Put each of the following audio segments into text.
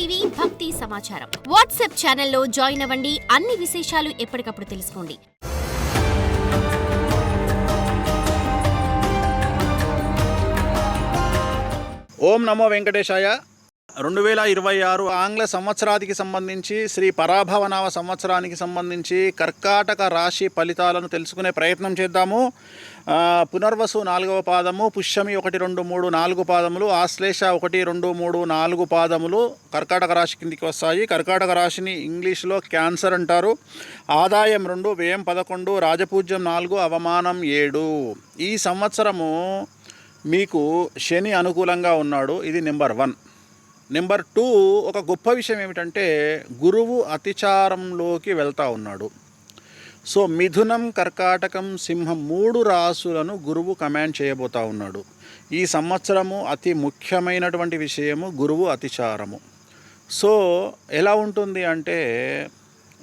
TV భక్తి సమాచారం WhatsApp ఛానల్లో జాయిన్ అవ్వండి. అన్ని విశేషాలు ఎప్పటికప్పుడు తెలుసుకోండి. ఓం నమో వెంకటేశాయ. 2026 ఆంగ్ల సంవత్సరానికి సంబంధించి శ్రీ పరాభవనామ సంవత్సరానికి సంబంధించి కర్కాటక రాశి ఫలితాలను తెలుసుకునే ప్రయత్నం చేద్దాము. పునర్వసు 4వ పాదము, పుష్యమి 1, 2, 3, 4 పాదములు, ఆశ్లేష 1, 2, 3, 4 పాదములు కర్కాటక రాశి కిందికి వస్తాయి. కర్కాటక రాశిని ఇంగ్లీష్లో క్యాన్సర్ అంటారు. ఆదాయం 2, వ్యయం 11, రాజపూజ్యం 4, అవమానం 7. ఈ సంవత్సరము మీకు శని అనుకూలంగా ఉన్నాడు. ఇది నెంబర్ 1. నెంబర్ 2, ఒక గొప్ప విషయం ఏమిటంటే గురువు అతిచారంలోకి వెళ్తూ ఉన్నాడు. సో మిథునం, కర్కాటకం, సింహం 3 రాసులను గురువు కమాండ్ చేయబోతూ ఉన్నాడు. ఈ సంవత్సరము అతి ముఖ్యమైనటువంటి విషయము గురువు అతిచారము. సో ఎలా ఉంటుంది అంటే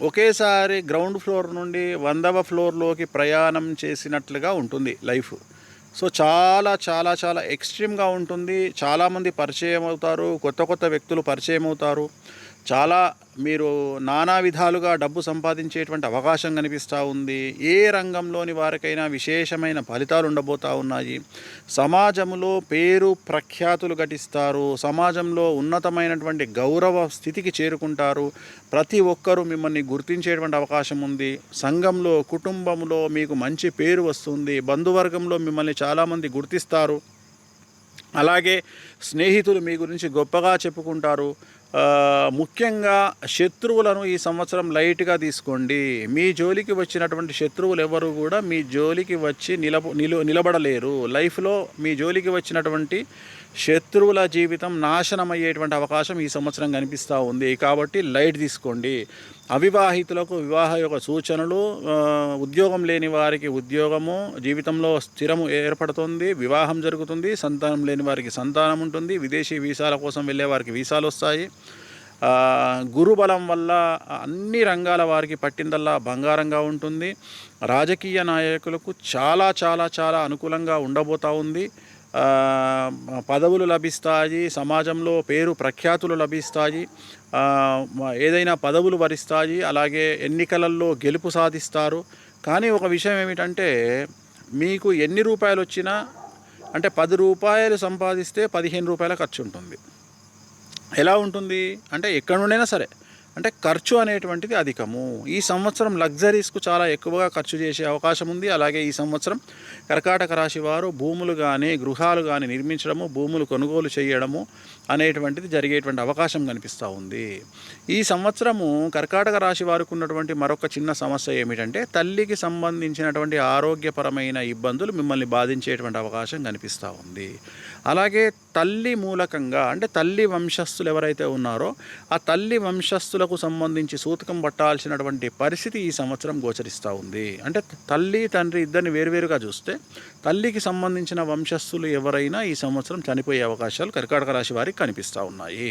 ఒకేసారి గ్రౌండ్ ఫ్లోర్ నుండి 100వ ఫ్లోర్లోకి ప్రయాణం చేసినట్లుగా ఉంటుంది లైఫ్. సో చాలా చాలా చాలా ఎక్స్ట్రీమ్గా ఉంటుంది. చాలామంది పరిచయం అవుతారు, కొత్త వ్యక్తులు పరిచయం అవుతారు. చాలా మీరు నానా విధాలుగా డబ్బు సంపాదించేటువంటి అవకాశం కనిపిస్తూ ఉంది. ఏ రంగంలోని వారికైనా విశేషమైన ఫలితాలు ఉండబోతూ ఉన్నాయి. సమాజంలో పేరు ప్రఖ్యాతులు ఘటిస్తారు. సమాజంలో ఉన్నతమైనటువంటి గౌరవ స్థితికి చేరుకుంటారు. ప్రతి ఒక్కరూ మిమ్మల్ని గుర్తించేటువంటి అవకాశం ఉంది. సంఘంలో, కుటుంబంలో మీకు మంచి పేరు వస్తుంది. బంధువర్గంలో మిమ్మల్ని చాలామంది గుర్తిస్తారు. అలాగే స్నేహితులు మీ గురించి గొప్పగా చెప్పుకుంటారు. ముఖ్యంగా శత్రువులను ఈ సంవత్సరం లైట్గా తీసుకోండి. మీ జోలికి వచ్చినటువంటి శత్రువులు ఎవరు కూడా మీ జోలికి వచ్చి నిలబడలేరు. లైఫ్లో మీ జోలికి వచ్చినటువంటి శత్రువుల జీవితం నాశనం అయ్యేటువంటి అవకాశం ఈ సంవత్సరం కనిపిస్తూ ఉంది. కాబట్టి లైట్ తీసుకోండి. అవివాహితులకు వివాహ యొక్క సూచనలు, ఉద్యోగం లేని వారికి ఉద్యోగము, జీవితంలో స్థిరము ఏర్పడుతుంది, వివాహం జరుగుతుంది. సంతానం లేని వారికి సంతానం ఉంటుంది. విదేశీ వీసాల కోసం వెళ్ళే వారికి వీసాలు వస్తాయి. గురుబలం వల్ల అన్ని రంగాల వారికి పట్టిందల్లా బంగారంగా ఉంటుంది. రాజకీయ నాయకులకు చాలా చాలా చాలా అనుకూలంగా ఉండబోతూ ఉంది. పదవులు లభిస్తాయి. సమాజంలో పేరు ప్రఖ్యాతులు లభిస్తాయి. ఏదైనా పదవులు వరిస్తాయి. అలాగే ఎన్నికలలో గెలుపు సాధిస్తారు. కానీ ఒక విషయం ఏమిటంటే మీకు ఎన్ని రూపాయలు వచ్చినా, అంటే 10 రూపాయలు సంపాదిస్తే 15 రూపాయల ఖర్చు ఉంటుంది. ఎలా ఉంటుంది అంటే ఎక్కడి నుండైనా సరే, అంటే ఖర్చు అనేటువంటిది అధికము. ఈ సంవత్సరం లగ్జరీస్కు చాలా ఎక్కువగా ఖర్చు చేసే అవకాశం ఉంది. అలాగే ఈ సంవత్సరం కర్కాటక రాశి వారు భూములు కానీ, గృహాలు కానీ నిర్మించడము, భూములు కొనుగోలు చేయడము అనేటువంటిది జరిగేటువంటి అవకాశం కనిపిస్తూ ఉంది. ఈ సంవత్సరము కర్కాటక రాశి వారికి ఉన్నటువంటి మరొక చిన్న సమస్య ఏమిటంటే తల్లికి సంబంధించినటువంటి ఆరోగ్యపరమైన ఇబ్బందులు మిమ్మల్ని బాధించేటువంటి అవకాశం కనిపిస్తూ ఉంది. అలాగే తల్లి మూలకంగా, అంటే తల్లి వంశస్థులు ఎవరైతే ఉన్నారో ఆ తల్లి వంశస్థులకు సంబంధించి సూతకం పట్టాల్సినటువంటి పరిస్థితి ఈ సంవత్సరం గోచరిస్తూ ఉంది. అంటే తల్లి తండ్రి ఇద్దరిని వేరువేరుగా చూస్తే తల్లికి సంబంధించిన వంశస్థులు ఎవరైనా ఈ సంవత్సరం చనిపోయే అవకాశాలు కర్కాటక రాశి వారికి కనిపిస్తూ ఉన్నాయి.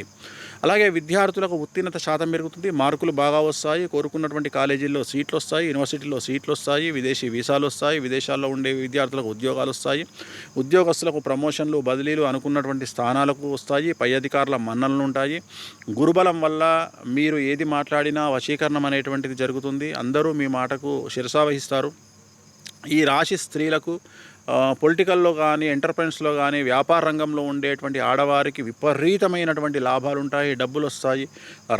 అలాగే విద్యార్థులకు ఉత్తీర్ణత శాతం పెరుగుతుంది. మార్కులు బాగా వస్తాయి. కోరుకున్నటువంటి కాలేజీల్లో సీట్లు వస్తాయి. యూనివర్సిటీలో సీట్లు వస్తాయి. విదేశీ వీసాలు వస్తాయి. విదేశాల్లో ఉండే విద్యార్థులకు ఉద్యోగాలు వస్తాయి. ఉద్యోగస్తులకు ప్రమోషన్లు, బదిలీలు, అనుకున్నటువంటి స్థానాలకు వస్తాయి. పై అధికారుల మన్ననలు ఉంటాయి. గురుబలం వల్ల మీరు ఏది మాట్లాడినా వశీకరణం అనేటువంటిది జరుగుతుంది. అందరూ మీ మాటకు శిరసావహిస్తారు. ఈ రాశి స్త్రీలకు పొలిటికల్లో కానీ, ఎంటర్ప్రైన్స్లో కానీ, వ్యాపార రంగంలో ఉండేటువంటి ఆడవారికి విపరీతమైనటువంటి లాభాలు ఉంటాయి. డబ్బులు వస్తాయి.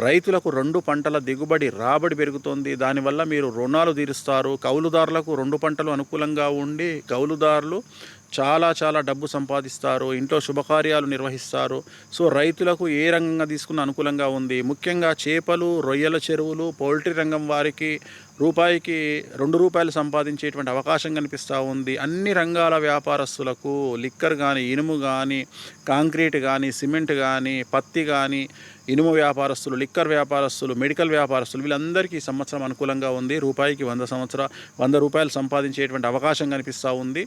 రైతులకు 2 పంటల దిగుబడి, రాబడి పెరుగుతుంది. దానివల్ల మీరు రుణాలు తీరుస్తారు. కౌలుదారులకు 2 పంటలు అనుకూలంగా ఉండి కౌలుదారులు చాలా చాలా డబ్బు సంపాదిస్తారు. ఇంట్లో శుభకార్యాలు నిర్వహిస్తారు. సో రైతులకు ఏ రంగంగా తీసుకున్న అనుకూలంగా ఉంది. ముఖ్యంగా చేపలు, రొయ్యల చెరువులు, పౌల్ట్రీ రంగం వారికి రూపాయికి 2 రూపాయలు సంపాదించేటువంటి అవకాశం కనిపిస్తూ ఉంది. అన్ని రంగాల వ్యాపారస్తులకు లిక్కర్ కానీ, ఇనుము కానీ, కాంక్రీట్ కానీ, సిమెంట్ కానీ, పత్తి కానీ, ఇనుము వ్యాపారస్తులు, లిక్కర్ వ్యాపారస్తులు, మెడికల్ వ్యాపారస్తులు వీళ్ళందరికీ ఈ సంవత్సరం అనుకూలంగా ఉంది. రూపాయికి 100 రూపాయలు సంపాదించేటువంటి అవకాశం కనిపిస్తూ ఉంది.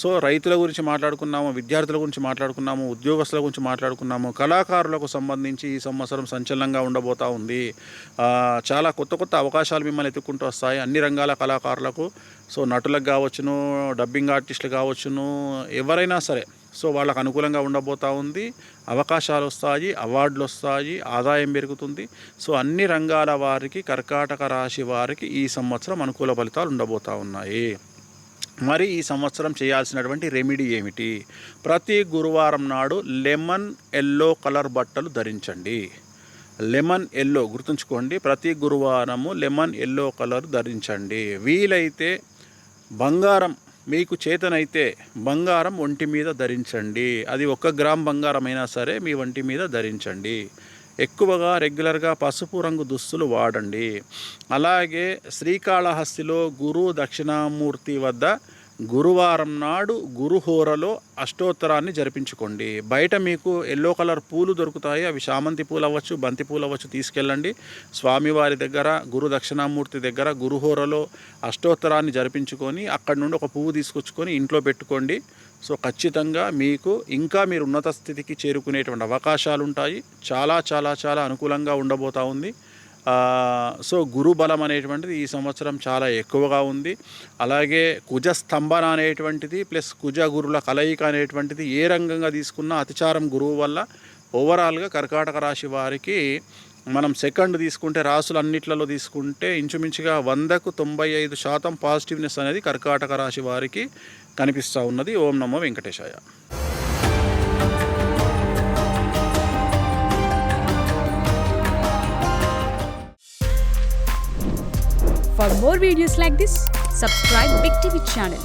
సో రైతుల గురించి మాట్లాడుకున్నాము, విద్యార్థుల గురించి మాట్లాడుకున్నాము, ఉద్యోగస్తుల గురించి మాట్లాడుకున్నాము. కళాకారులకు సంబంధించి ఈ సంవత్సరం సంచలనంగా ఉండబోతూ ఉంది. చాలా కొత్త అవకాశాలు మిమ్మల్ని ఎత్తుక్కుంటూ వస్తాయి అన్ని రంగాల కళాకారులకు. సో నటులకు కావచ్చును, డబ్బింగ్ ఆర్టిస్టులు కావచ్చును, ఎవరైనా సరే సో వాళ్ళకు అనుకూలంగా ఉండబోతూ ఉంది, అవకాశాలు వస్తాయి, అవార్డులు వస్తాయి, ఆదాయం పెరుగుతుంది. సో అన్ని రంగాల వారికి, కర్కాటక రాశి వారికి ఈ సంవత్సరం అనుకూల ఫలితాలు ఉండబోతూ ఉన్నాయి. మరి ఈ సంవత్సరం చేయాల్సినటువంటి రెమెడీ ఏమిటి? ప్రతి గురువారం నాడు లెమన్ ఎల్లో కలర్ బట్టలు ధరించండి. లెమన్ ఎల్లో గుర్తుంచుకోండి, ప్రతి గురువారము లెమన్ ఎల్లో కలర్ ధరించండి. వీలైతే బంగారం, మీకు చేతనైతే బంగారం ఒంటి మీద ధరించండి. అది 1 గ్రామ్ బంగారం అయినా సరే మీ ఒంటి మీద ధరించండి. ఎక్కువగా రెగ్యులర్గా పసుపు రంగు దుస్తులు వాడండి. అలాగే శ్రీకాళహస్తిలో గురు దక్షిణామూర్తి వద్ద గురువారం నాడు గురుహోరలో అష్టోత్తరాన్ని జరిపించుకోండి. బయట మీకు ఎల్లో కలర్ పూలు దొరుకుతాయి, అవి చామంతి పూలు అవ్వచ్చు, బంతి పూలు అవ్వచ్చు, తీసుకెళ్ళండి. స్వామివారి దగ్గర, గురు దక్షిణామూర్తి దగ్గర గురుహోరలో అష్టోత్తరాన్ని జరిపించుకొని అక్కడి నుండి ఒక పువ్వు తీసుకొచ్చుకొని ఇంట్లో పెట్టుకోండి. సో ఖచ్చితంగా మీకు ఇంకా మీరు ఉన్నత స్థితికి చేరుకునేటువంటి అవకాశాలు ఉంటాయి. చాలా చాలా చాలా అనుకూలంగా ఉండబోతూ ఉంది. సో గురు బలం అనేటువంటిది ఈ సంవత్సరం చాలా ఎక్కువగా ఉంది. అలాగే కుజ స్తంభన అనేటువంటిది ప్లస్ కుజ గురుల కలయిక అనేటువంటిది ఏ రంగంగా తీసుకున్నా అతిచారం గురువు వల్ల ఓవరాల్గా కర్కాటక రాశి వారికి మనం సెకండ్ తీసుకుంటే, రాసులన్నిట్లలో తీసుకుంటే ఇంచుమించుగా 100కు 95% పాజిటివ్నెస్ అనేది కర్కాటక రాశి వారికి కనిపిస్తూ ఉన్నది. ఓం నమో వెంకటేశాయ. For more videos like this, subscribe Big TV channel.